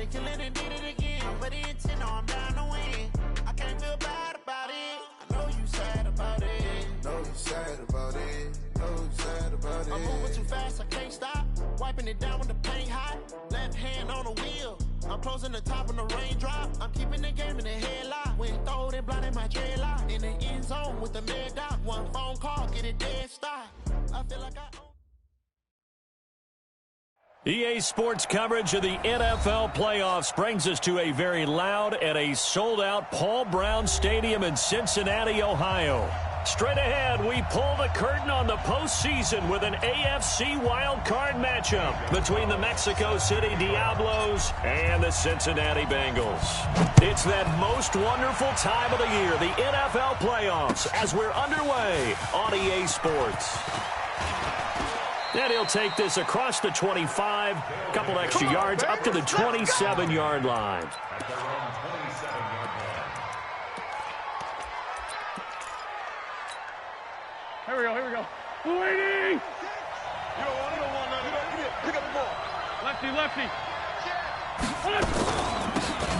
Somebody kill it and did it again. But the intent, no, I'm down to win. I can't feel bad about it. I know you sad about it. Know you sad about it. Know you sad about it. I'm moving too fast, I can't stop. Wiping it down with the paint hot. Left hand on the wheel. I'm closing the top on the raindrop. I'm keeping the game in the headlock. When throwed and blinded my dreadlock. In the end zone with the mad dot. One phone call, get it dead stop. I feel like I own. EA Sports coverage of the NFL playoffs brings us to a very loud and a sold-out Paul Brown Stadium in Cincinnati, Ohio. Straight ahead, we pull the curtain on the postseason with an AFC wildcard matchup between the Mexico City Diablos and the Cincinnati Bengals. It's that most wonderful time of the year, the NFL playoffs, as we're underway on EA Sports. And he'll take this across the 25, a couple extra yards, up to the 27-yard line. Here we go. Lady! You don't want nothing. Pick up the ball. Lefty.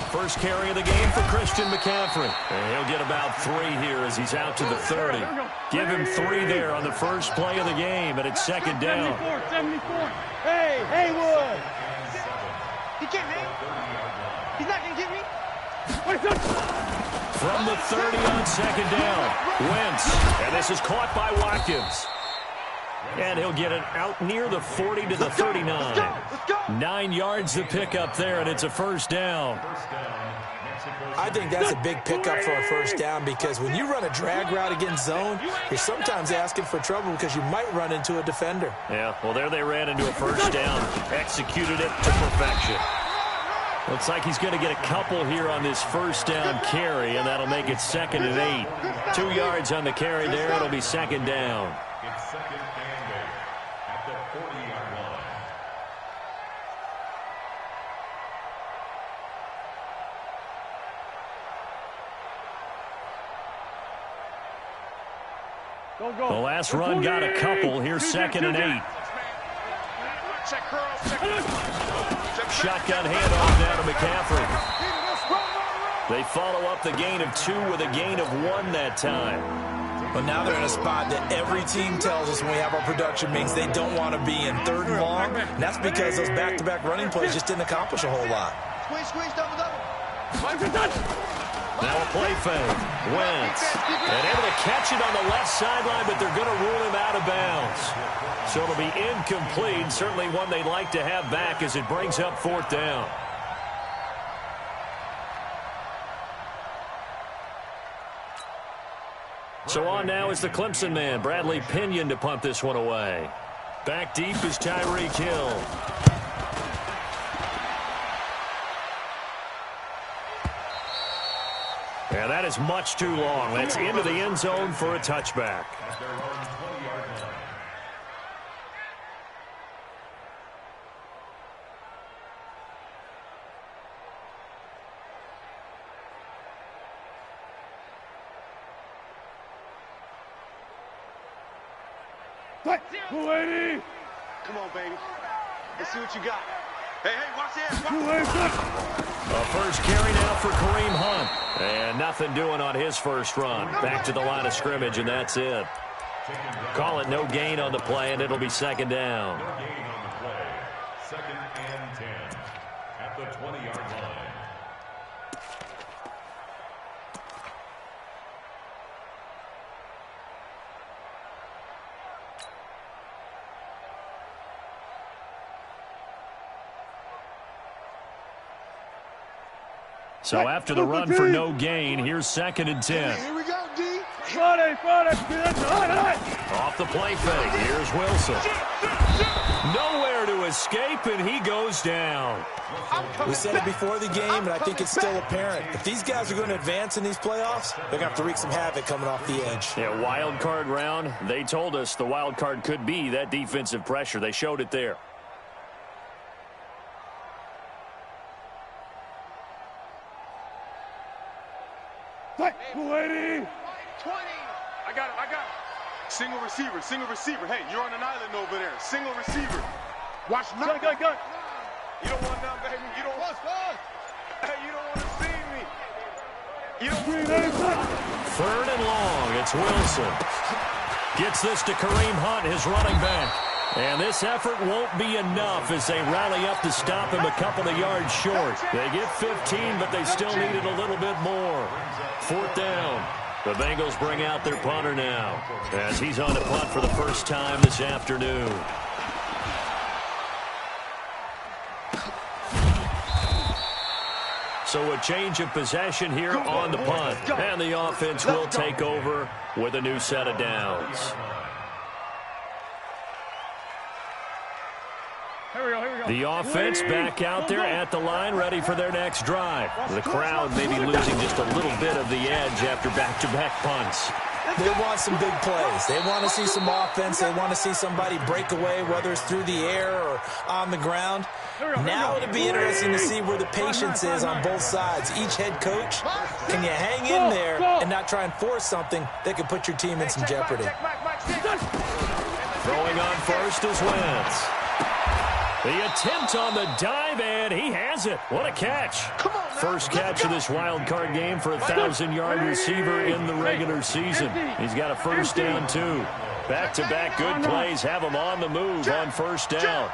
First carry of the game for Christian McCaffrey. And he'll get about 3 here as he's out to the 30. Give him 3 there on the first play of the game, and it's second down. 74. Hey, Haywood! He can't make. He's not going to get me. From the 30 on second down, Wentz. And this is caught by Watkins. And he'll get it out near the 40 to the 39. 9 yards to pick up there, and it's a first down. I think that's a big pickup for a first down because when you run a drag route against zone, you're sometimes asking for trouble because you might run into a defender. Yeah, well, there they ran into a first down. Executed it to perfection. Looks like he's going to get a couple here on this first down carry, and that'll make it 2nd and 8. 2 yards on the carry there. It'll be second down. It's 2nd and 8 at the 40-yard line. Go. The last run got a couple. Here's 2nd and 8. Check curl. Shotgun handoff now to McCaffrey. They follow up the gain of 2 with a gain of 1 that time. But now they're in a spot that every team tells us when we have our production means they don't want to be in 3rd and long. And that's because those back-to-back running plays just didn't accomplish a whole lot. Squeeze, double. Now a play fake. Wentz. And able to catch it on the left sideline, but they're going to rule him out of bounds. So it'll be incomplete. Certainly one they'd like to have back as it brings up 4th down. So on now is the Clemson man, Bradley Pinion, to punt this one away. Back deep is Tyreek Hill. Yeah, that is much too long. That's into the end zone for a touchback. Lady! Come on, baby. Let's see what you got. Hey, watch this. A first carry now for Kareem Hunt. And nothing doing on his first run. Back to the line of scrimmage, and that's it. Call it no gain on the play, and it'll be second down. No gain on the play. 2nd and 10 at the 20-yard line. So after the run for no gain, here's 2nd and 10. Here we go, D. Friday. Off the play fake. Here's Wilson. Nowhere to escape, and he goes down. We said it before the game, and I think it's still apparent. If these guys are going to advance in these playoffs, they're going to have to wreak some havoc coming off the edge. Yeah, wild card round. They told us the wild card could be that defensive pressure. They showed it there. Lady! 20. I got it. Single receiver. Hey, you're on an island over there. Single receiver. Watch now. Go. You don't want none, baby. You don't want none. Third and long. It's Wilson. Gets this to Kareem Hunt, his running back. And this effort won't be enough as they rally up to stop him a couple of yards short. They get 15, but they still needed a little bit more. Fourth down. The Bengals bring out their punter now as he's on the punt for the first time this afternoon. So a change of possession here on the punt. And the offense will take over with a new set of downs. The offense back out there at the line, ready for their next drive. The crowd may be losing just a little bit of the edge after back-to-back punts. They want some big plays. They want to see some offense. They want to see somebody break away, whether it's through the air or on the ground. Now it'll be interesting to see where the patience is on both sides. Each head coach, can you hang in there and not try and force something that could put your team in some jeopardy? Throwing on first is Wentz. The attempt on the dive, and he has it. What a catch. First catch of this wild card game for a 1,000-yard receiver in the regular season. He's got a first down, too. Back-to-back good plays have him on the move on first down.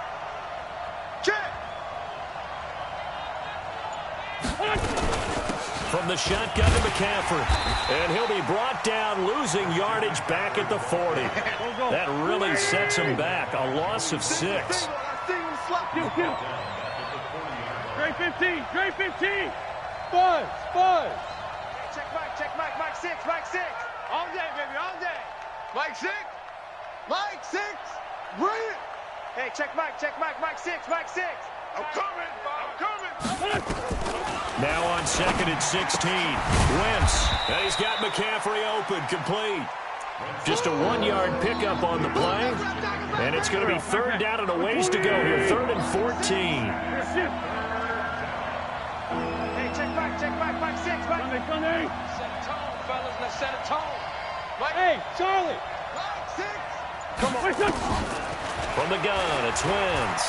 From the shotgun to McCaffrey. And he'll be brought down, losing yardage back at the 40. That really sets him back. A loss of 6. Great 15. Great 15. Buzz. Check Mike 6. All day, baby, all day. Mike 6. Bring it. Hey, check Mike 6. I'm coming. Now on second and 16. Wentz. And he's got McCaffrey open, complete. Just a 1-yard pickup on the play. And it's going to be third down and a ways to go here. Third and 14. Hey, check Mike 6. Sunday. Set a tone, fellas. Let's set a tone. Mike. Hey, Charlie. Mike 6. Come on. From the gun, it's Wentz.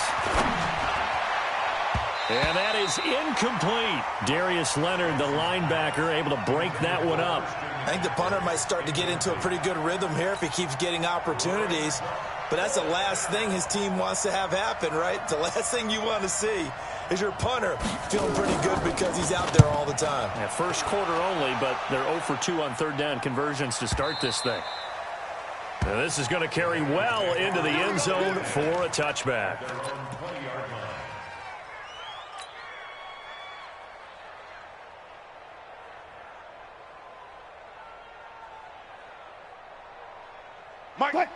And that is incomplete. Darius Leonard, the linebacker, able to break that one up. I think the punter might start to get into a pretty good rhythm here if he keeps getting opportunities. But that's the last thing his team wants to have happen, right? The last thing you want to see is your punter feeling pretty good because he's out there all the time. Yeah, first quarter only, but they're 0 for 2 on third down conversions to start this thing. And this is going to carry well into the end zone for a touchback.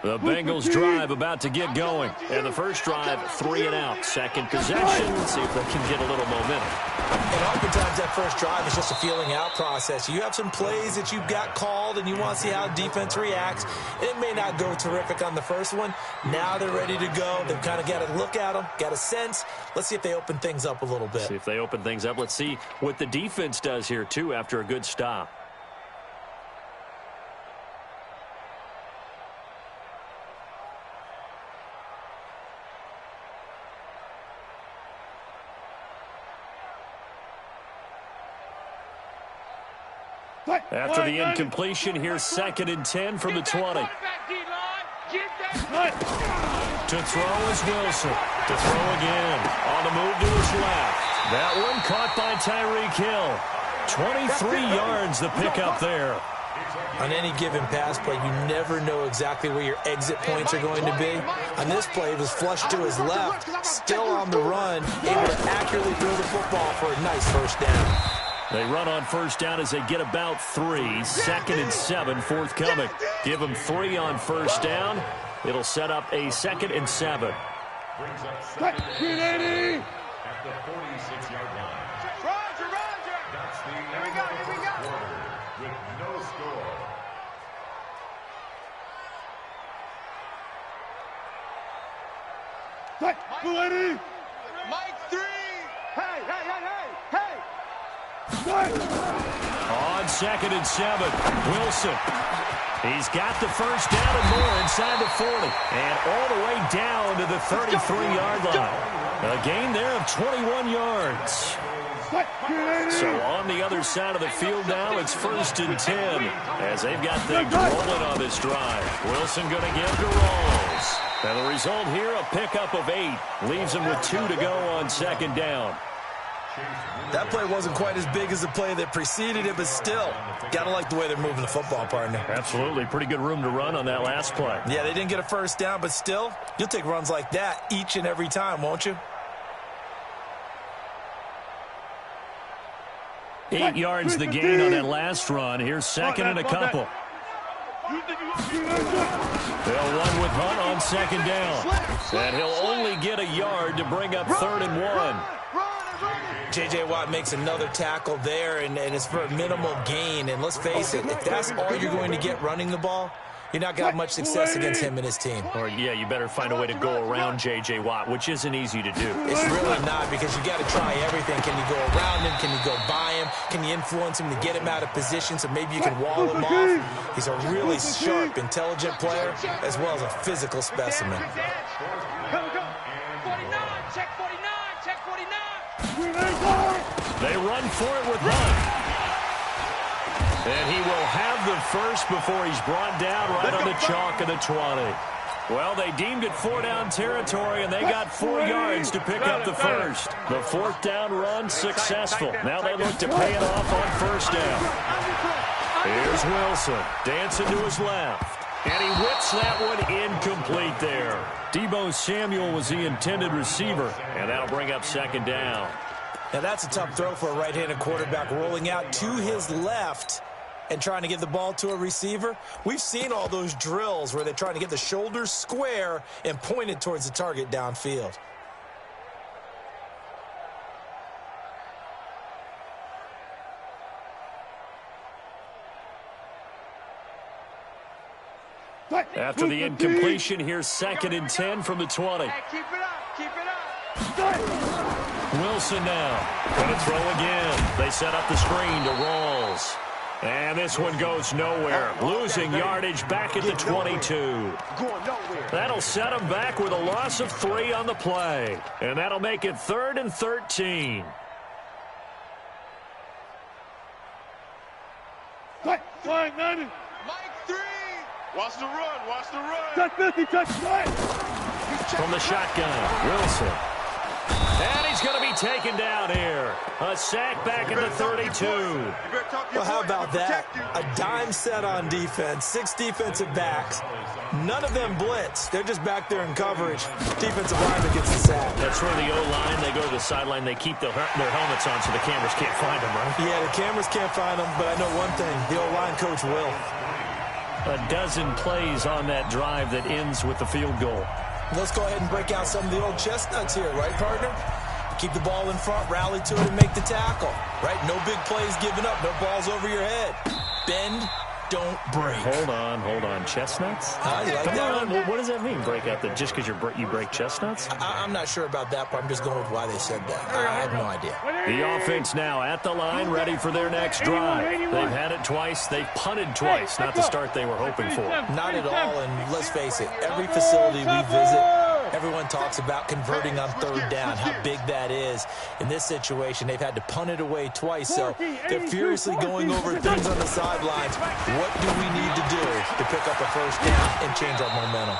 The Bengals drive about to get going. And the first drive, 3 and out. Second possession. Let's see if they can get a little momentum. And oftentimes that first drive is just a feeling out process. You have some plays that you've got called and you want to see how defense reacts. It may not go terrific on the first one. Now they're ready to go. They've kind of got to look at them, got a sense. Let's see if they open things up a little bit. See if they open things up. Let's see what the defense does here, too, after a good stop. After the incompletion, here's second and 10 from the 20. To throw is Wilson. To throw again. On the move to his left. That one caught by Tyreek Hill. 23 yards the pickup there. On any given pass play, you never know exactly where your exit points are going to be. On this play, it was flushed to his left, still on the run, able to accurately throw the football for a nice first down. They run on first down as they get about 3. Second and 7 forthcoming. Give them 3 on first down. It'll set up a second and 7. Brings up second at the 46-yard line. Roger. That's the Here we go. quarter with no score. Mike 3. Hey. On second and 7, Wilson. He's got the first down and more inside the 40. And all the way down to the 33-yard line. A gain there of 21 yards. So on the other side of the field now, it's 1st and 10 as they've got things rolling on this drive. Wilson going to give to Rawls. And the result here, a pickup of 8. Leaves him with 2 to go on 2nd down. That play wasn't quite as big as the play that preceded it, but still, got to like the way they're moving the football, partner. Absolutely. Pretty good room to run on that last play. Yeah, they didn't get a 1st down, but still, you'll take runs like that each and every time, won't you? 8 yards the gain on that last run. Here's 2nd and a couple. They'll run with Hunt on 2nd down. And he'll only get a yard to bring up 3rd and 1. J.J. Watt makes another tackle there, and it's for a minimal gain. And let's face it, if that's all you're going to get running the ball, you're not going to have much success against him and his team. Or, yeah, you better find a way to go around J.J. Watt, which isn't easy to do. It's really not, because you got to try everything. Can you go around him? Can you go by him? Can you influence him to get him out of position so maybe you can wall him off? He's a really sharp, intelligent player, as well as a physical specimen. 49, check 49, check 49. They run for it with Hunt. And he will have the first before he's brought down right on the chalk of the 20. Well, they deemed it 4-down territory, and they got 4 yards to pick up the first. The 4th down run successful. Now they look to pay it off on 1st down. Here's Wilson, dancing to his left. And he whips that one incomplete there. Deebo Samuel was the intended receiver, and that'll bring up 2nd down. Now, that's a tough throw for a right-handed quarterback, rolling out to his left and trying to get the ball to a receiver. We've seen all those drills where they're trying to get the shoulders square and point it towards the target downfield. After the incompletion, here's 2nd and 10 from the 20. Hey, keep it up, keep it up. Wilson now. Going to throw again. They set up the screen to Rawls. And this one goes nowhere. Losing yardage back at the 22. That'll set him back with a loss of 3 on the play. And that'll make it 3rd and 13. Mike 90. Mike 3. Watch the run. Watch the run. Touch 50, touch 5. From the shotgun, Wilson. And he's going to be taken down here. A sack back at the 32. Well, how about that? A dime set on defense, 6 defensive backs. None of them blitz. They're just back there in coverage. Defensive lineman gets the sack. That's where the O-line, they go to the sideline, they keep their helmets on so the cameras can't find them, right? Yeah, the cameras can't find them, but I know one thing. The O-line coach will. A dozen plays on that drive that ends with the field goal. Let's go ahead and break out some of the old chestnuts here, right, partner? Keep the ball in front, rally to it, and make the tackle, right? No big plays given up, no balls over your head. Bend, don't break. Hold on. Chestnuts? You like Come that on, one? what does that mean, break out? Just because you break chestnuts? I'm not sure about that, but I'm just going with why they said that. I have no idea. The offense now at the line, ready for their next drive. They've had it twice. They've punted twice. Not the start they were hoping for. Not at all, and let's face it, every facility we visit, everyone talks about converting on 3rd down, how big that is. In this situation, they've had to punt it away twice, so they're furiously going over things on the sidelines. What do we need to do to pick up a 1st down and change our momentum?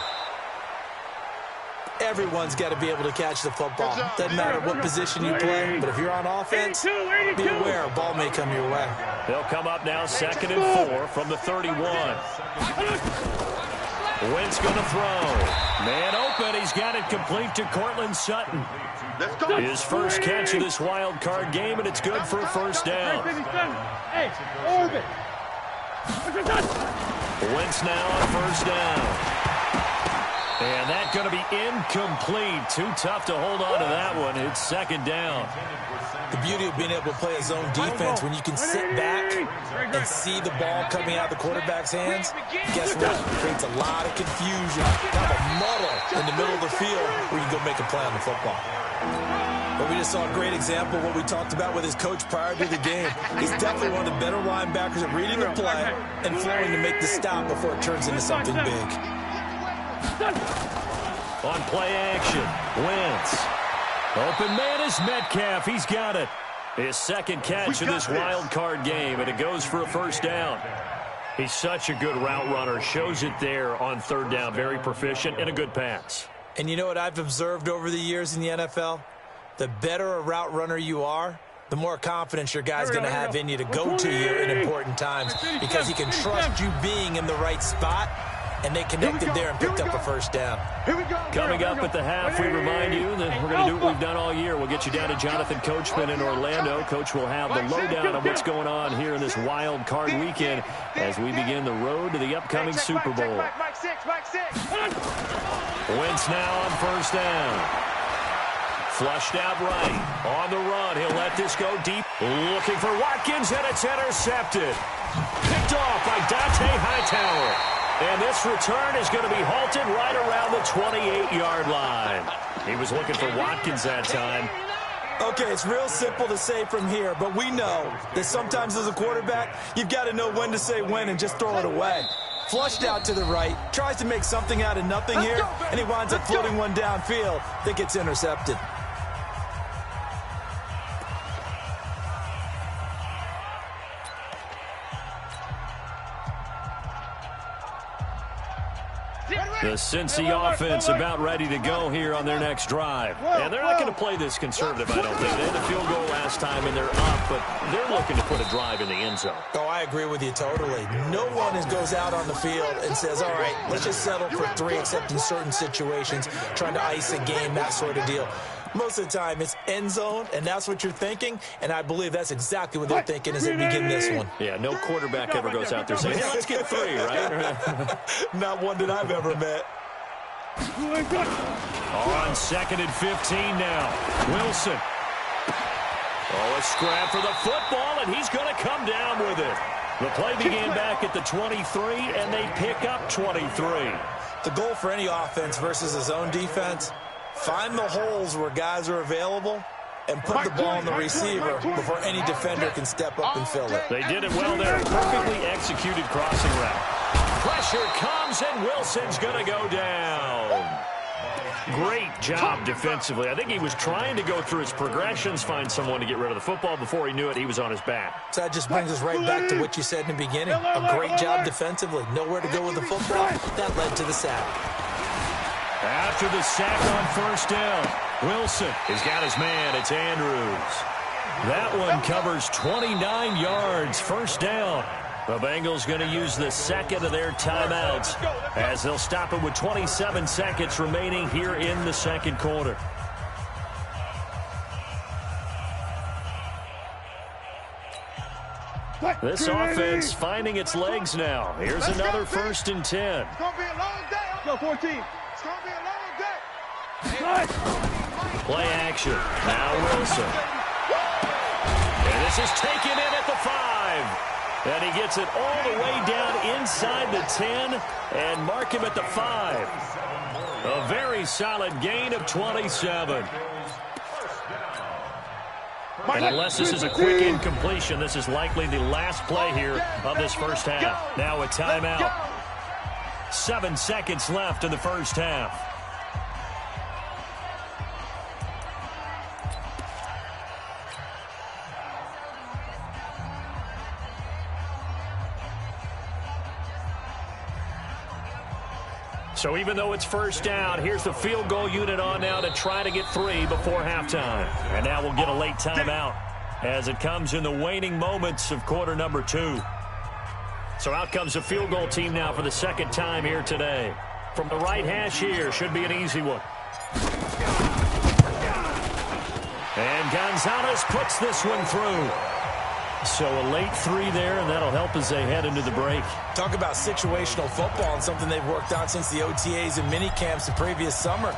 Everyone's got to be able to catch the football. Doesn't matter what position you play, but if you're on offense, be aware a ball may come your way. They'll come up now 2nd and 4 from the 31. Wentz going to throw. Man open. He's got it complete to Cortland Sutton. His first catch of this wild card game, and it's good for a 1st down. Hey, orbit. Wentz now on 1st down. And that's going to be incomplete. Too tough to hold on to that one. It's 2nd down. The beauty of being able to play a zone defense when you can sit back and see the ball coming out of the quarterback's hands, guess what? It creates a lot of confusion, kind of a muddle in the middle of the field where you can go make a play on the football. But we just saw a great example of what we talked about with his coach prior to the game. He's definitely one of the better linebackers at reading the play and flowing to make the stop before it turns into something big. On play action, Wentz. Open man is Metcalf. He's got it. His second catch of this wild card game, and it goes for a first down. He's such a good route runner. Shows it there on third down. Very proficient and a good pass. And you know what I've observed over the years in the NFL? The better a route runner you are, the more confidence your guy's going to have in you to go to you in important times because he can trust you being in the right spot, and they connected there and picked up a first down. Coming up at the half, we remind you that we're going to do what we've done all year. We'll get you down to Jonathan Coachman in Orlando. Coach will have the lowdown on what's going on here in this wild card weekend as we begin the road to the upcoming Super Bowl. Wentz now on first down. Flushed out right. On the run. He'll let this go deep. Looking for Watkins, and it's intercepted. Picked off by Dante Hightower. And this return is going to be halted right around the 28-yard line. He was looking for Watkins that time. Okay, it's real simple to say from here, but we know that sometimes as a quarterback, you've got to know when to say when and just throw it away. Flushed out to the right, tries to make something out of nothing here, and he winds up floating one downfield that gets intercepted. The Cincy offense about ready to go here on their next drive. And they're not going to play this conservative, I don't think. They had a field goal last time, and they're up, but they're looking to put a drive in the end zone. Oh, I agree with you totally. No one goes out on the field and says, all right, let's just settle for 3, except in certain situations, trying to ice a game, that sort of deal. Most of the time, it's end zone, and that's what you're thinking, and I believe that's exactly what they're thinking as they begin this one. Yeah, no quarterback ever goes out there saying, hey, let's get 3, right? Not one that I've ever met. On 2nd and 15 now. Wilson. Oh, a scrap for the football, and he's going to come down with it. The play began back at the 23, and they pick up 23. The goal for any offense versus his own defense, find the holes where guys are available and put the ball in the receiver before any defender can step up and fill it. They did it well there. Perfectly executed crossing route. Pressure comes, and Wilson's going to go down. Great job defensively. I think he was trying to go through his progressions, find someone to get rid of the football. Before he knew it, he was on his back. So that just brings us right back to what you said in the beginning. A great job defensively. Nowhere to go with the football. That led to the sack. After the sack on first down, Wilson has got his man. It's Andrews. That one covers 29 yards. First down. The Bengals going to use the second of their timeouts as they'll stop it with 27 seconds remaining here in the second quarter. This offense finding its legs now. Here's another 1st and 10. It's going to be a long day. Go 14. It's going to be a long day. Play action. Now Wilson. And this is taken in at the 5. And he gets it all the way down inside the 10 and mark him at the 5. A very solid gain of 27. And unless this is a quick incompletion, this is likely the last play here of this first half. Now a timeout. 7 seconds left in the first half. So even though it's first down, here's the field goal unit on now to try to get 3 before halftime. And now we'll get a late timeout as it comes in the waning moments of quarter number 2. So out comes the field goal team now for the second time here today. From the right hash here, should be an easy one. And Gonzalez puts this one through. So a late 3 there, and that'll help as they head into the break. Talk about situational football and something they've worked on since the OTAs and mini camps the previous summer.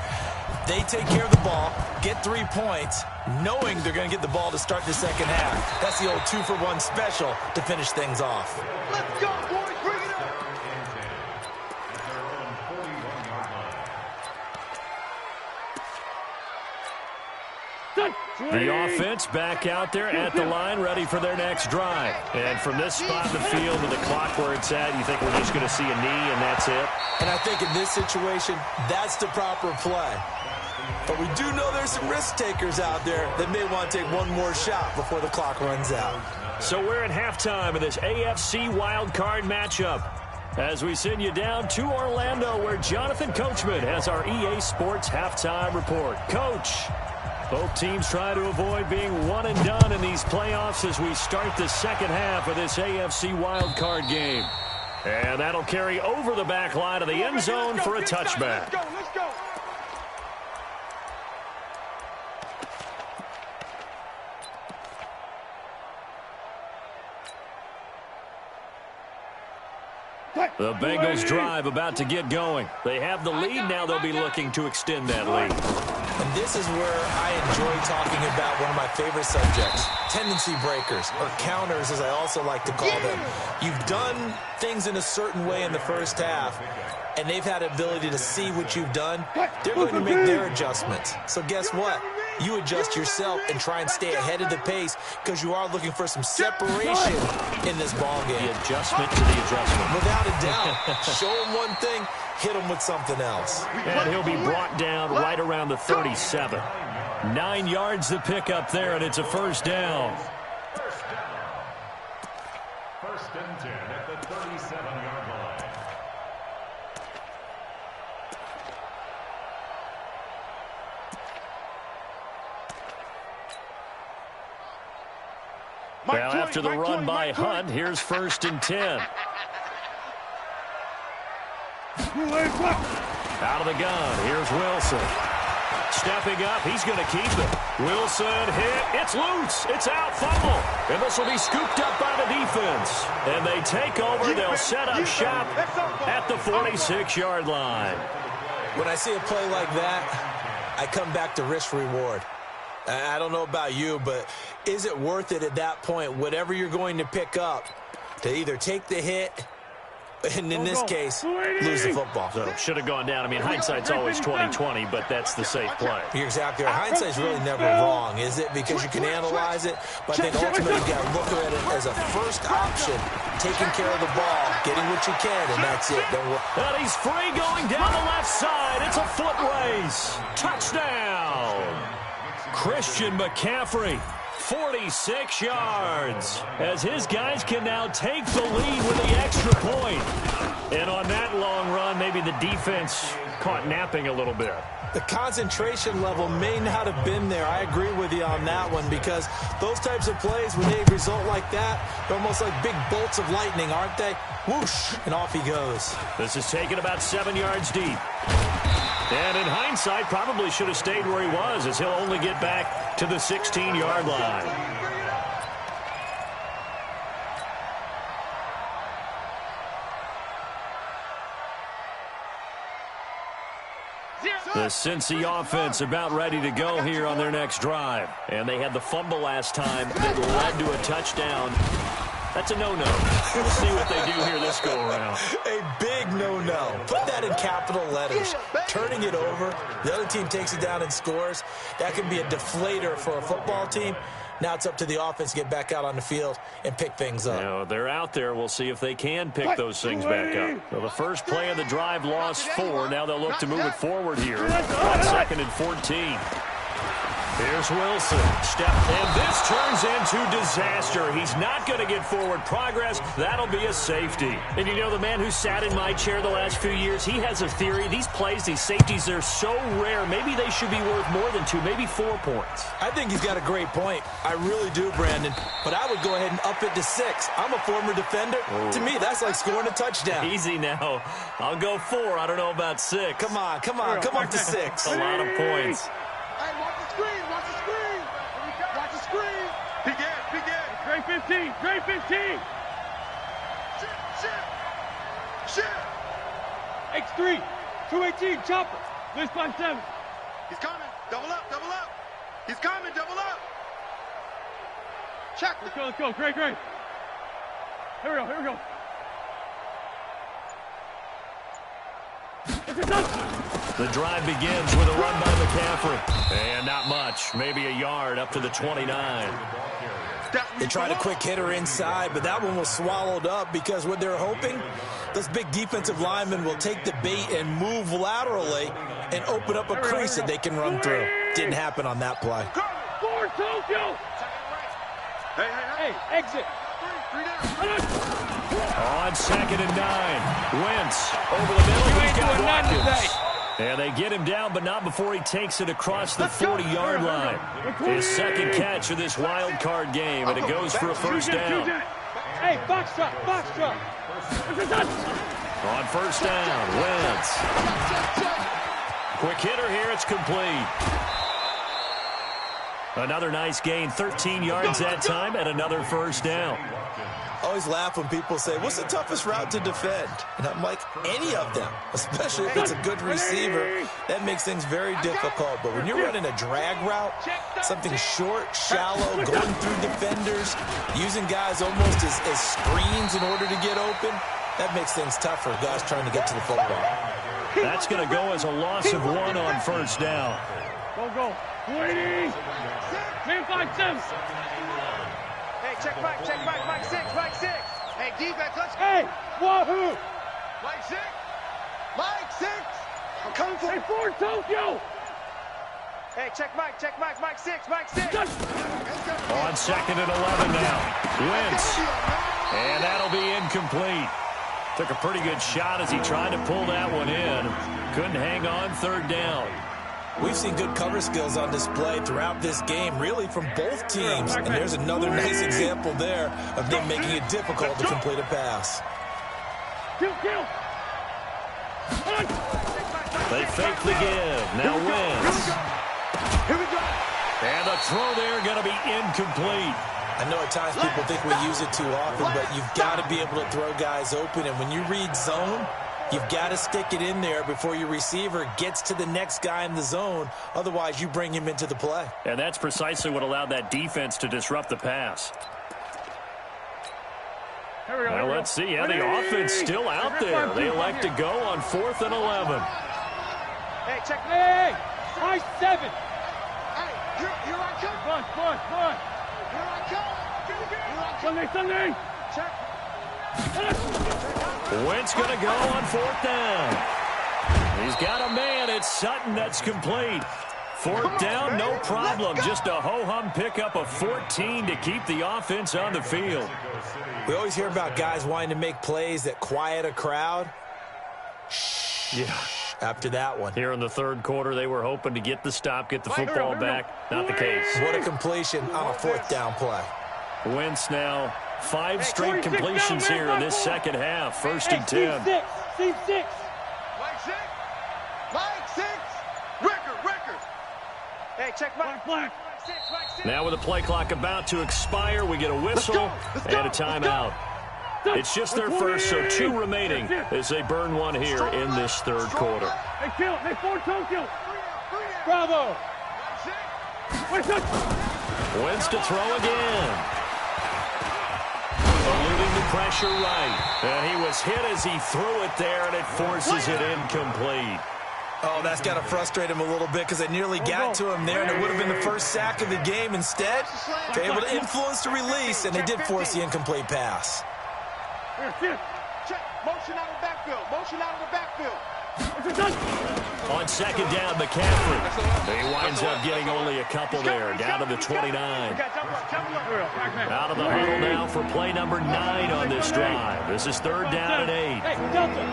They take care of the ball, get 3 points, knowing they're going to get the ball to start the second half. That's the old 2-for-1 special to finish things off. Let's go, boys. Bring it up. The offense back out there at the line, ready for their next drive. And from this spot in the field to the clock where it's at, you think we're just going to see a knee and that's it? And I think in this situation, that's the proper play. But we do know there's some risk takers out there that may want to take one more shot before the clock runs out. So we're at halftime of this AFC wildcard matchup as we send you down to Orlando, where Jonathan Coachman has our EA Sports halftime report. Coach, both teams try to avoid being one and done in these playoffs as we start the second half of this AFC wildcard game. And that'll carry over the back line of the end zone for a touchback. Let's go. The Bengals drive about to get going. They have the lead. Now they'll be looking to extend that lead. And this is where I enjoy talking about one of my favorite subjects, tendency breakers, or counters as I also like to call them. You've done things in a certain way in the first half, and they've had the ability to see what you've done. They're going to make their adjustments. So guess what? You adjust yourself and try and stay ahead of the pace because you are looking for some separation in this ball game. The adjustment to the adjustment. Without a doubt. Show him one thing, hit him with something else. And he'll be brought down right around the 37. 9 yards to pick up there, and it's a first down. First and 10 at the 37-yard line. Now after the run by Hunt, here's first and 10. Out of the gun, here's Wilson. Stepping up, he's going to keep it. Wilson hit, it's loose, it's out, fumble. And this will be scooped up by the defense. And they take over, they'll set up shop at the 46-yard line. When I see a play like that, I come back to risk-reward. I don't know about you, but is it worth it at that point, whatever you're going to pick up, to either take the hit and, in this case, lose the football? So should have gone down. I mean, hindsight's always 20/20, but that's the safe play. You're exactly right. Hindsight's really never wrong, is it? Because you can analyze it, but I think ultimately you got to look at it as a first option, taking care of the ball, getting what you can, and that's it. And he's free going down the left side. It's a foot race. Touchdown. Christian McCaffrey, 46 yards, as his guys can now take the lead with the extra point. And on that long run, maybe the defense caught napping a little bit. The concentration level may not have been there. I agree with you on that one, because those types of plays, when they result like that, they're almost like big bolts of lightning, aren't they? Whoosh, and off he goes. This is taken about 7 yards deep. And in hindsight, probably should have stayed where he was, as he'll only get back to the 16-yard line. The Cincy offense about ready to go here on their next drive. And they had the fumble last time that led to a touchdown. That's a no-no. We'll see what they do here this go-around. A big no-no. Put that in capital letters. Turning it over, the other team takes it down and scores. That can be a deflator for a football team. Now it's up to the offense to get back out on the field and pick things up. Now, they're out there. We'll see if they can pick those things back up. So the first play of the drive lost 4. Now they'll look to move it forward here on second and 14. Here's Wilson. And this turns into disaster. He's not going to get forward progress. That'll be a safety. And you know, the man who sat in my chair the last few years, he has a theory. These plays, these safeties, they're so rare. Maybe they should be worth more than 2, maybe 4 points. I think he's got a great point. I really do, Brandon. But I would go ahead and up it to 6. I'm a former defender. Ooh. To me, that's like scoring a touchdown. Easy now. I'll go 4. I don't know about 6. Come on. Come up to 6. A lot of points. Hey, watch the screen. Watch the screen. Peek in. Trey 15. Shit. X3. 218. Chopper. List by 7. He's coming. Double up. He's coming. Double up. Check. Let's go. Great. Here we go. It's a touchdown. The drive begins with a run by McCaffrey. And not much. Maybe a yard up to the 29. They tried a quick hitter inside, but that one was swallowed up because what they're hoping, those big defensive linemen will take the bait and move laterally and open up a crease that they can run through. Didn't happen on that play. Forward, Tokyo! Hey, exit! On 2nd and 9. Wentz over the middle. He's got Watkins. And they get him down, but not before he takes it across the 40-yard line. His second catch of this wild card game, and it goes for a first down. Hey, box truck! On first down, Wentz. Quick hitter here, it's complete. Another nice gain, 13 yards that time, and another first down. I always laugh when people say, what's the toughest route to defend? And I'm like, any of them, especially if it's a good receiver. That makes things very difficult. But when you're running a drag route, something short, shallow, going through defenders, using guys almost as screens in order to get open, that makes things tough for guys trying to get to the football. That's going to go as a loss of 1 on first down. Go. Waiting! Man 5-7! Hey, check Mike 6. Hey, defense, let's go. Hey, wahoo! Mike 6. I'm coming for Hey, forward, Tokyo! Hey, check Mike 6. On 2nd and 11 now. Wentz. And that'll be incomplete. Took a pretty good shot as he tried to pull that one in. Couldn't hang on, third down. We've seen good cover skills on display throughout this game, really from both teams. And there's another nice example there of them making it difficult to complete a pass. Kill! They fake the give. Now Wentz. Here we go. And the throw there going to be incomplete. I know at times people think we use it too often, but you've got to be able to throw guys open. And when you read zone, you've got to stick it in there before your receiver gets to the next guy in the zone. Otherwise, you bring him into the play. And that's precisely what allowed that defense to disrupt the pass. Well, let's see. Yeah, the offense still out there. They elect to go on 4th and 11. Hey, check. Hey! 5-7! Hey, here I come. Bun! Here I come. Sunday! Check. Wentz going to go on 4th down. He's got a man. It's Sutton that's complete. 4th down, no problem. Just a ho-hum pickup of 14 to keep the offense on the field. We always hear about guys wanting to make plays that quiet a crowd. Yeah. After that one. Here in the third quarter, they were hoping to get the stop, get the football back. Not the case. What a completion on a 4th down play. Wentz now 5 straight completions here in this second half. 1st and 10. C6. Mike 6. Record. Hey, check Mike. Black. Now with the play clock about to expire, we get a whistle and a timeout. It's just their first, so 2 remaining as they burn one here in this third quarter. Hey, kill. Hey, forward, Tokyo. Bravo. Wentz to throw again. Eluding the pressure right. And he was hit as he threw it there, and it forces it incomplete. Oh, that's got to frustrate him a little bit because they nearly got to him there, and it would have been the first sack of the game. Instead, they're able to influence the release, and they did force the incomplete pass. Check. Motion out of the backfield. On 2nd down, McCaffrey. He winds up getting only a couple there, down to the 29. Out of the huddle now for play number 9 on this drive. This is 3rd down and 8. Hey, Delta.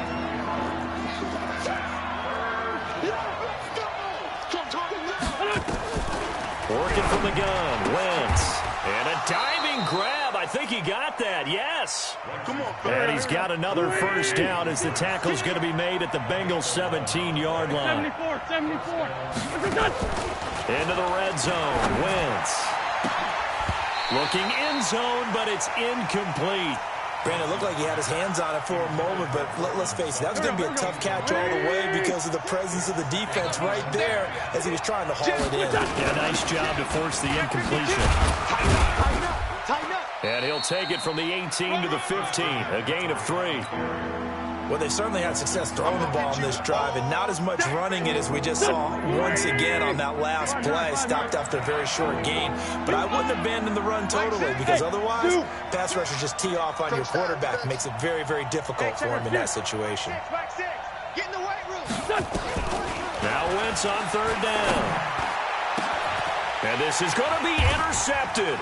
Working from the gun, Wentz. And a diving grab. I think he got that, yes. And he's got another first down as the tackle's going to be made at the Bengals' 17-yard line. 74. Into the red zone, Wentz. Looking end zone, but it's incomplete. Brandon, it looked like he had his hands on it for a moment, but let's face it, that was going to be a tough catch all the way because of the presence of the defense right there as he was trying to haul it in. Yeah, nice job to force the incompletion. Tighten up. And he'll take it from the 18 to the 15, a gain of 3. Well, they certainly had success throwing the ball on this drive, and not as much running it as we just saw once again on that last play. Stopped after a very short gain. But I wouldn't abandon the run totally, because otherwise, pass rushers just tee off on your quarterback. Makes it very, very difficult for him in that situation. Get in the weight room. Now Wentz on third down. And this is going to be intercepted.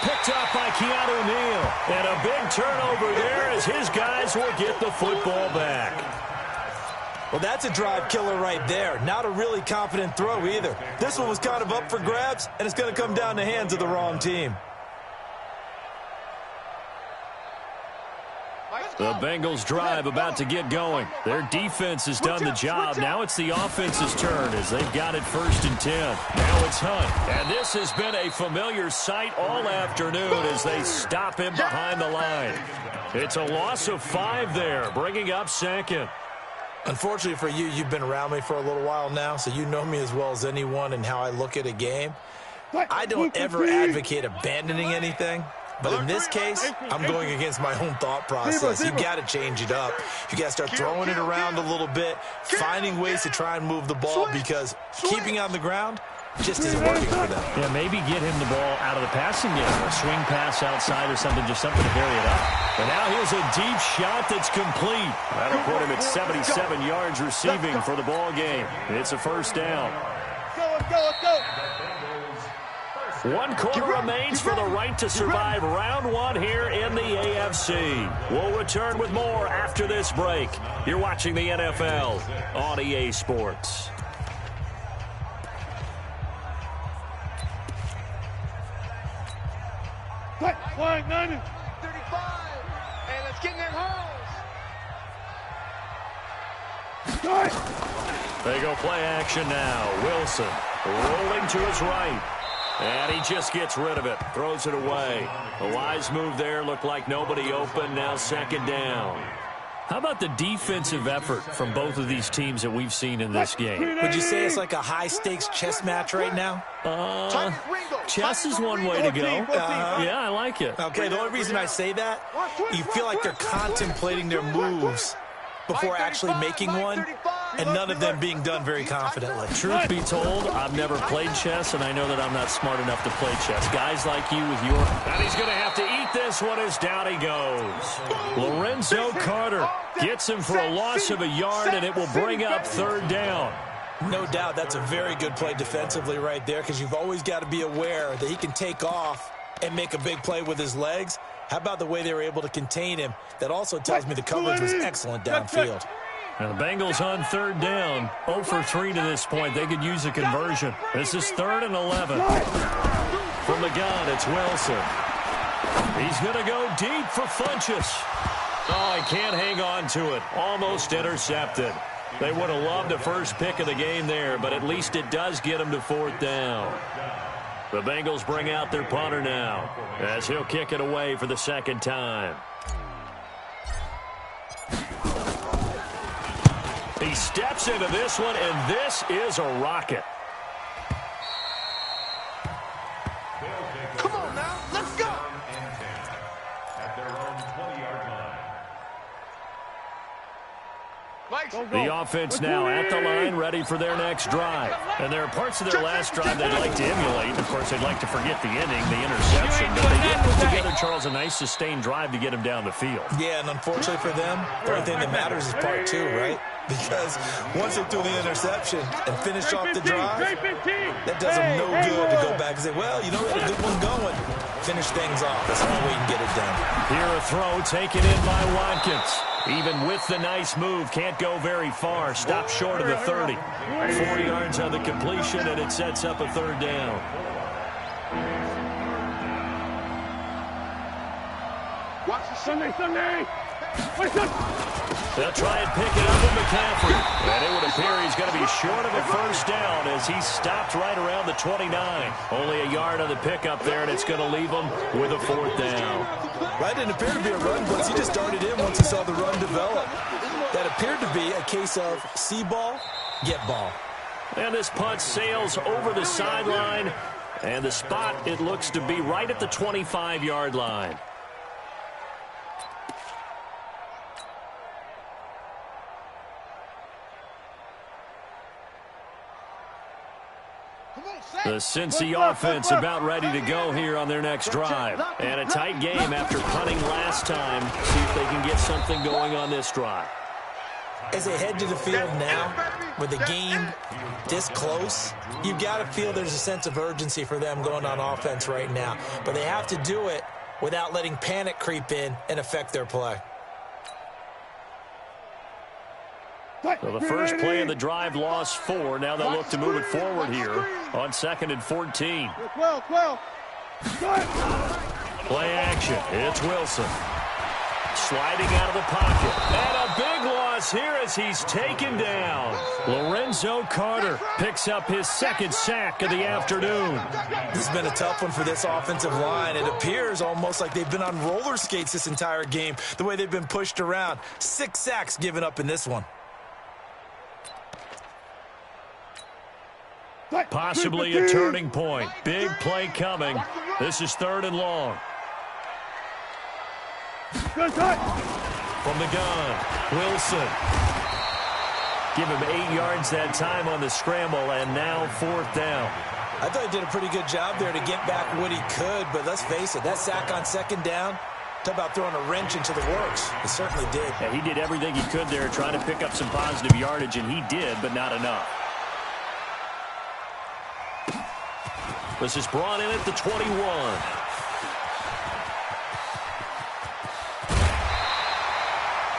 Picked up by Keanu Neal. And a big turnover there as his guys will get the football back. Well, that's a drive killer right there. Not a really confident throw either. This one was kind of up for grabs, and it's going to come down the hands of the wrong team. The Bengals drive about to get going. Their defense has done the job. Now it's the offense's turn as they've got it 1st and 10. Now it's Hunt. And this has been a familiar sight all afternoon as they stop him behind the line. It's a loss of 5 there, bringing up 2nd. Unfortunately for you, you've been around me for a little while now, so you know me as well as anyone and how I look at a game. I don't ever advocate abandoning anything. But in this case, I'm going against my own thought process. You've got to change it up. You got to start throwing it around a little bit, finding ways to try and move the ball, because keeping on the ground just isn't working for them. Yeah, maybe get him the ball out of the passing game, a swing pass outside or something, just something to vary it up. And now here's a deep shot that's complete. That'll put him at 77 yards receiving for the ball game. It's a 1st down. Let's go, let's go. 1 quarter remains for the right to survive round 1 here in the AFC. We'll return with more after this break. You're watching the NFL on EA Sports. Flying 90. 35. And let's get in that hose. They go play action now. Wilson rolling to his right. And he just gets rid of it, throws it away. A wise move there, looked like nobody open, now 2nd down. How about the defensive effort from both of these teams that we've seen in this game? Would you say it's like a high-stakes chess match right now? Chess is one way to go. Yeah, I like it. Okay, the only reason I say that, you feel like they're contemplating their moves before actually making one, and none of them being done very confidently. Truth be told, I've never played chess, and I know that I'm not smart enough to play chess. Guys like you with your... And he's going to have to eat this one as down he goes. Lorenzo Carter gets him for a loss of a yard, and it will bring up 3rd down. No doubt that's a very good play defensively right there, because you've always got to be aware that he can take off and make a big play with his legs. How about the way they were able to contain him? That also tells me the coverage was excellent downfield. And the Bengals on 3rd down, 0 for 3 to this point. They could use a conversion. This is 3rd and 11. From the gun, it's Wilson. He's going to go deep for Funchess. Oh, he can't hang on to it. Almost intercepted. They would have loved a first pick of the game there, but at least it does get him to 4th down. The Bengals bring out their punter now as he'll kick it away for the 2nd time. He steps into this one, and this is a rocket. Come on now, let's go. At their own 20-yard line. The offense now at the line, ready for their next drive. And there are parts of their last drive they'd like to emulate. Of course, they'd like to forget the ending, the interception. But they did put together, Charles, a nice sustained drive to get him down the field. Yeah, and unfortunately for them, the only thing that matters is part 2, right? Because once they threw the interception and finished off the drive, that does them no good to go back and say, well, you know, we had a good one going. Finish things off. That's the only way you can get it done. Here a throw taken in by Watkins. Even with the nice move, can't go very far. Stop short of the 30. 4 yards on the completion, and it sets up a 3rd down. Watch the Sunday. They'll try and pick it up with McCaffrey. And it would appear he's going to be short of a 1st down as he stopped right around the 29. Only a yard on the pickup there, and it's going to leave him with a 4th down. Right, didn't appear to be a run blitz. He just darted in once he saw the run develop. That appeared to be a case of see ball, get ball. And this punt sails over the sideline. And the spot, it looks to be right at the 25-yard line. The Cincy offense about ready to go here on their next drive. And a tight game after punting last time. See if they can get something going on this drive. As they head to the field now, with the game this close, you've got to feel there's a sense of urgency for them going on offense right now. But they have to do it without letting panic creep in and affect their play. So the first play of the drive lost 4. Now they'll look to move it forward here on 2nd and 14. 12. Play action. It's Wilson. Sliding out of the pocket. And a big loss here as he's taken down. Lorenzo Carter picks up his 2nd sack of the afternoon. This has been a tough one for this offensive line. It appears almost like they've been on roller skates this entire game, the way they've been pushed around. 6 sacks given up in this one. Possibly a turning point. Big play coming. This is 3rd and long. From the gun, Wilson. Give him 8 yards that time on the scramble, and now 4th down. I thought he did a pretty good job there to get back what he could, but let's face it, that sack on 2nd down, talk about throwing a wrench into the works. It certainly did. Yeah, he did everything he could there trying to pick up some positive yardage, and he did, but not enough. This is brought in at the 21.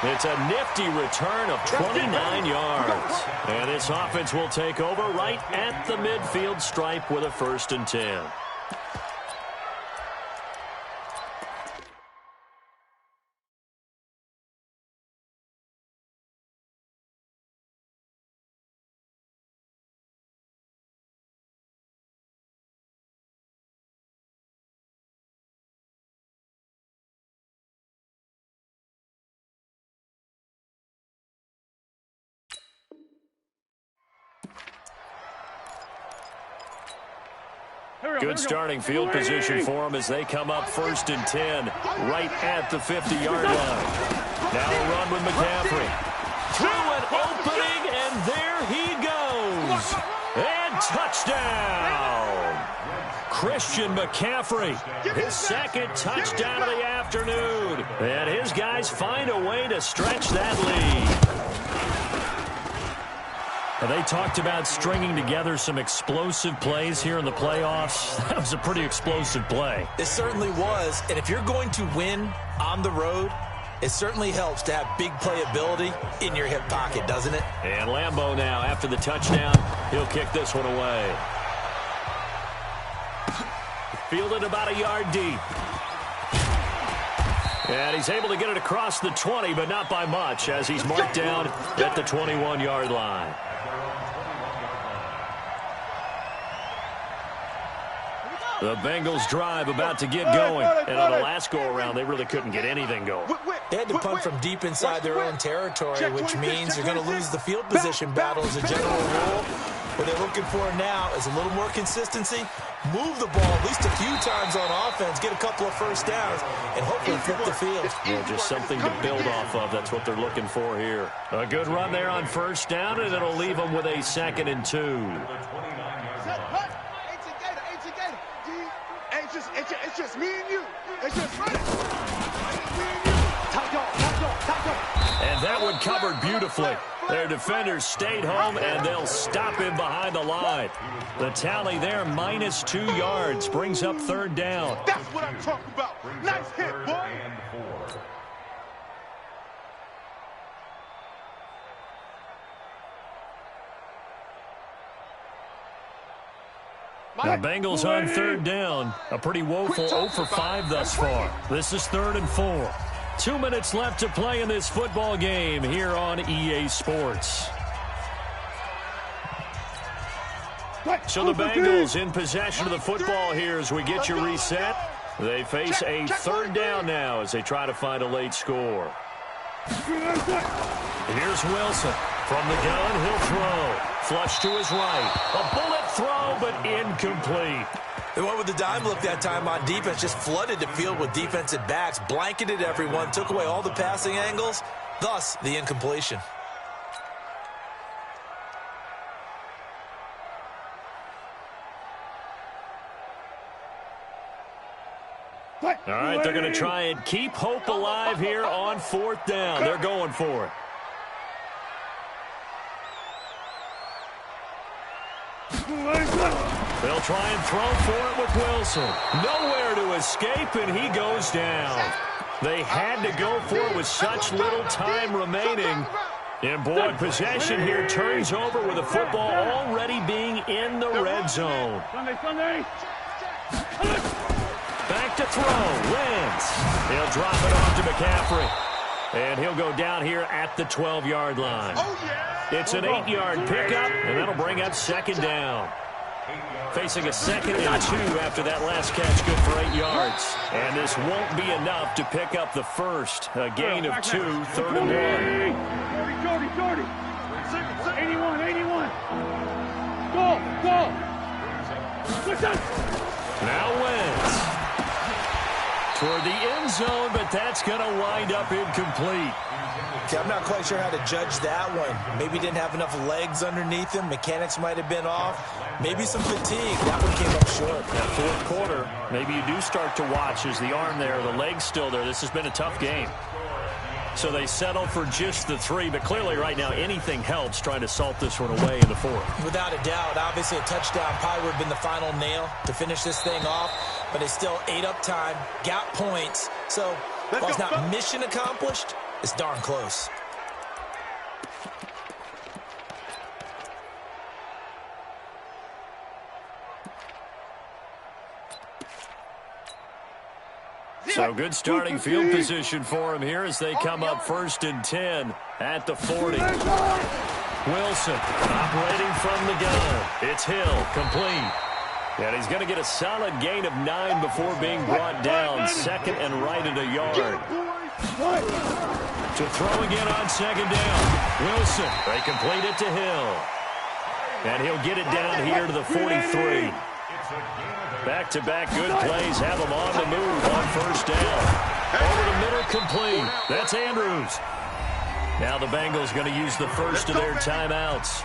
It's a nifty return of 29 yards. And this offense will take over right at the midfield stripe with a 1st and 10. Good starting field position for them as they come up 1st and 10 right at the 50-yard line. Now a run with McCaffrey. Through an opening, and there he goes. And touchdown. Christian McCaffrey, his 2nd touchdown of the afternoon. And his guys find a way to stretch that lead. They talked about stringing together some explosive plays here in the playoffs. That was a pretty explosive play. It certainly was. And if you're going to win on the road, it certainly helps to have big playability in your hip pocket, doesn't it? And Lambeau now, after the touchdown, he'll kick this one away. Fielded about a yard deep. And he's able to get it across the 20, but not by much, as he's marked down at the 21-yard line. The Bengals drive about to get going. And on the last go-around, they really couldn't get anything going. They had to punt from deep inside their own territory, which means you're going to lose the field position battle as a general rule. What they're looking for now is a little more consistency, move the ball at least a few times on offense, get a couple of 1st downs, and hopefully flip the field. Yeah, just something to build off of. That's what they're looking for here. A good run there on 1st down, and it'll leave them with a 2nd and 2. It's just me and you. It's just me. And that one covered beautifully. Their defenders stayed home, and they'll stop him behind the line. The tally there, -2 yards, brings up 3rd down. That's what I'm talking about. Nice hit, boy. The Bengals on 3rd down. A pretty woeful 0 for 5 thus far. This is 3rd and 4. 2 minutes left to play in this football game here on EA Sports. So the Bengals in possession of the football here as we get you reset. They face a 3rd down now as they try to find a late score. Here's Wilson. From the gun, he'll throw. Flush to his right. A bullet throw, but incomplete. They went with the dime look that time on defense, just flooded the field with defensive backs, blanketed everyone, took away all the passing angles, thus the incompletion. All right, they're going to try and keep hope alive here on 4th down. They're going for it. They'll try and throw for it with Wilson. Nowhere to escape, and he goes down. They had to go for it with such little time remaining. And, boy, possession here turns over with the football already being in the red zone. Back to throw. Wins. He'll drop it off to McCaffrey. And he'll go down here at the 12-yard line. It's an 8-yard pickup, and that'll bring up 2nd down. Facing a 2nd and 2 after that last catch, good for 8 yards. And this won't be enough to pick up the first. A gain of 2, 3rd and 1. Jordy. 81. Go. Now Wentz. Toward the end zone, but that's going to wind up incomplete. Okay, I'm not quite sure how to judge that one. Maybe didn't have enough legs underneath him. Mechanics might have been off. Maybe some fatigue. That one came up short. That 4th quarter, maybe you do start to watch. Is the arm there, the leg's still there? This has been a tough game. So they settle for just the 3, but clearly right now anything helps trying to salt this one away in the 4th. Without a doubt, obviously a touchdown probably would have been the final nail to finish this thing off, but it's still ate up time, got points. So while it's not mission accomplished, it's darn close. So good starting field position for him here as they come up 1st and 10 at the 40. Wilson operating from the gun. It's Hill, complete. And he's going to get a solid gain of 9 before being brought down. 2nd and right at a yard. To throw again on 2nd down. Wilson, they complete it to Hill. And he'll get it down here to the 43. Back-to-back good plays have them on the move on 1st down. Over the middle, complete. That's Andrews. Now the Bengals going to use the first of their timeouts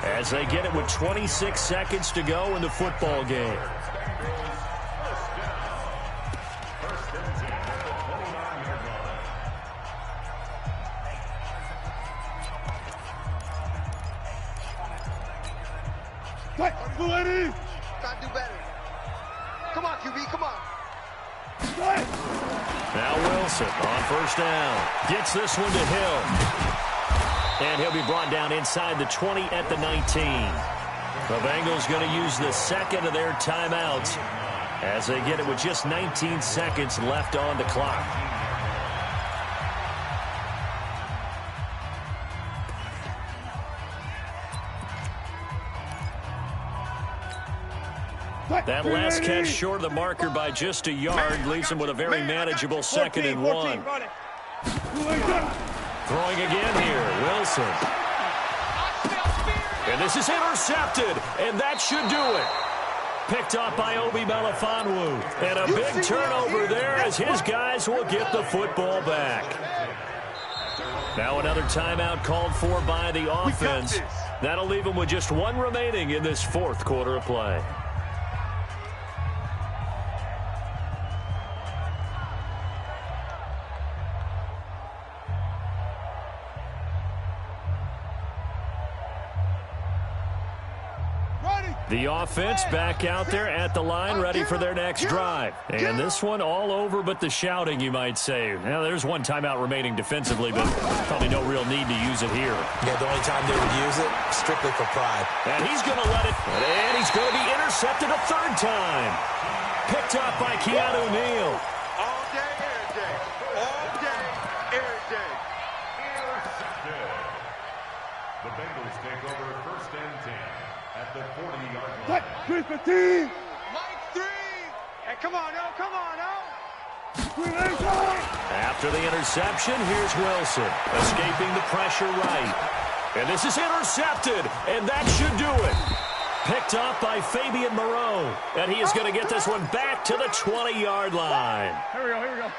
as they get it with 26 seconds to go in the football game. Ready? Gotta do better. Come on, QB, come on. Now Wilson on 1st down. Gets this one to Hill. And he'll be brought down inside the 20 at the 19. The Bengals going to use the 2nd of their timeouts as they get it with just 19 seconds left on the clock. That last catch short of the marker by just a yard leaves him with a very manageable 2nd and 1. Throwing again here, Wilson. And this is intercepted, and that should do it. Picked off by Obi Melifonwu. And a big turnover there as his guys will get the football back. Now another timeout called for by the offense. That'll leave them with just 1 remaining in this 4th quarter of play. The offense back out there at the line, ready for their next drive. And this one all over but the shouting, you might say. Now, there's 1 timeout remaining defensively, but probably no real need to use it here. Yeah, the only time they would use it, strictly for pride. And he's going to let it, and he's going to be intercepted a 3rd time. Picked up by Keanu Neal. All day, every day. All day, every day. Intercepted. The Bengals take over 1st and 10 at the 40-yard line. Chris Petit. Mike 3. Hey, come on, no. After the interception, here's Wilson, escaping the pressure right. And this is intercepted, and that should do it. Picked up by Fabian Moreau, and he is going to get this one back to the 20-yard line. Here we go.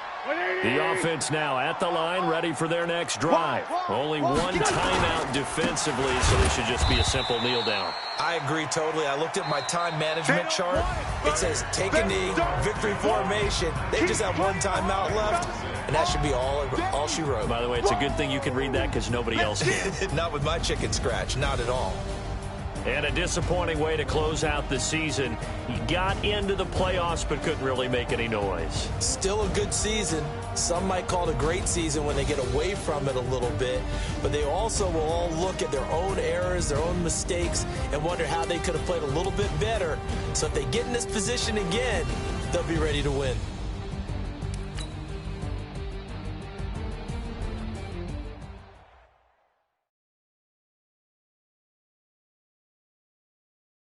The offense now at the line, ready for their next drive. Only one timeout defensively, so this should just be a simple kneel down. I agree totally. I looked at my time management chart. It says take a knee, victory formation. They just have one timeout left, and that should be all she wrote. By the way, it's a good thing you can read that because nobody else can. Not with my chicken scratch, not at all. And a disappointing way to close out the season. He got into the playoffs but couldn't really make any noise. Still a good season. Some might call it a great season when they get away from it a little bit. But they also will all look at their own errors, their own mistakes, and wonder how they could have played a little bit better. So if they get in this position again, they'll be ready to win.